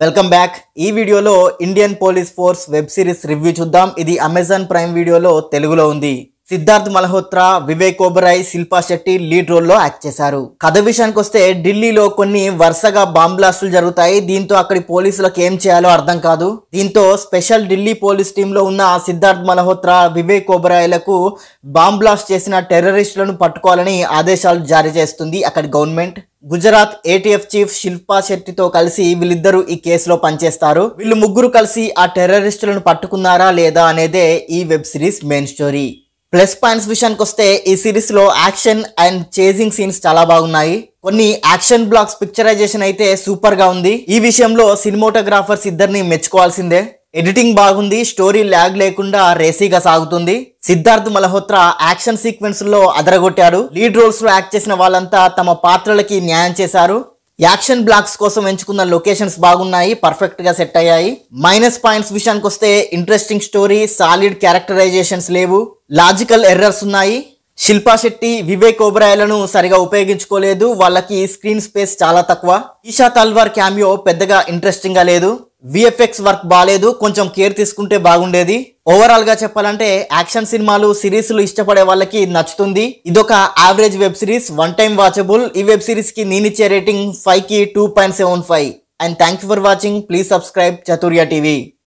Welcome back. ఈ వీడియోలో Indian police force web series review చూద్దాం. ఇది అమెజాన్ ప్రైమ్ వీడియోలో తెలుగులో ఉంది. సిద్ధార్థ్ మల్హోత్రా, వివేక్ ఓబెరాయ్, శిల్పా శెట్టి లీడ్ రోల్లో యాక్ట్ చేశారు. కథ విషయానికి వస్తే ఢిల్లీలో కొన్ని వరుసగా బాంబ్ బ్లాస్టులు జరుగుతాయి. దీంతో అక్కడి పోలీసులకు ఏం చేయాలో అర్థం కాదు. దీంతో స్పెషల్ ఢిల్లీ పోలీస్ టీంలో ఉన్న సిద్ధార్థ్ మల్హోత్రా, వివేక్ ఓబెరాయ్లకు బాంబ్ బ్లాస్ట్ చేసిన టెర్రరిస్టులను పట్టుకోవాలని ఆదేశాలు జారీ చేస్తుంది అక్కడి government. Gujarat ATF chief Shilpa శెట్టితో కలిసి వీళ్ళిద్దరూ ఈ కేసులో పనిచేస్తారు. వీళ్ళు ముగ్గురు కలిసి ఆ టెర్రరిస్టులను పట్టుకున్నారా లేదా అనేదే ఈ web series main story. Plus points విషయానికి వస్తే ఈ సిరీస్ లో యాక్షన్ అండ్ చేజింగ్ సీన్స్ చాలా బాగున్నాయి. కొన్ని యాక్షన్ బ్లాక్స్ పిక్చరైజేషన్ అయితే సూపర్ గా ఉంది. ఈ విషయంలో సినిమాటోగ్రాఫర్స్ ఇద్దరిని మెచ్చుకోవాల్సిందే. ఎడిటింగ్ బాగుంది, స్టోరీ ల్యాగ్ లేకుండా రేసీగా సాగుతుంది. సిద్ధార్థ్ మల్హోత్రా యాక్షన్ సీక్వెన్స్ లో అదరగొట్టాడు. లీడ్ రోల్స్ లో యాక్ట్ చేసిన వాళ్ళంతా తమ పాత్రలకి న్యాయం చేశారు. యాక్షన్ బ్లాక్స్ కోసం ఎంచుకున్న లొకేషన్స్ బాగున్నాయి, పర్ఫెక్ట్ గా సెట్ అయ్యాయి. మైనస్ పాయింట్స్ విషయానికి వస్తే ఇంట్రెస్టింగ్ స్టోరీ, సాలిడ్ క్యారెక్టరైజేషన్స్ లేవు, లాజికల్ ఎర్రర్స్ ఉన్నాయి. శిల్పా శెట్టి, వివేక్ ఓబెరాయ్లను సరిగా ఉపయోగించుకోలేదు. వాళ్ళకి స్క్రీన్ స్పేస్ చాలా తక్కువ. ఈషా తల్వార్ క్యామియో పెద్దగా ఇంట్రెస్టింగ్ గా లేదు. విఎఫ్ఎక్స్ వర్క్ బాలేదు, కొంచెం కేర్ తీసుకుంటే బాగుండేది. ఓవరాల్ గా చెప్పాలంటే యాక్షన్ సినిమాలు, సిరీస్లు ఇష్టపడే వాళ్ళకి నచ్చుతుంది. ఇదొక average web series, one time watchable. ఈ వెబ్ సిరీస్ కి నేనిచ్చే రేటింగ్ 5కి 2.75. And thank you for watching. Please subscribe చతుర్య TV.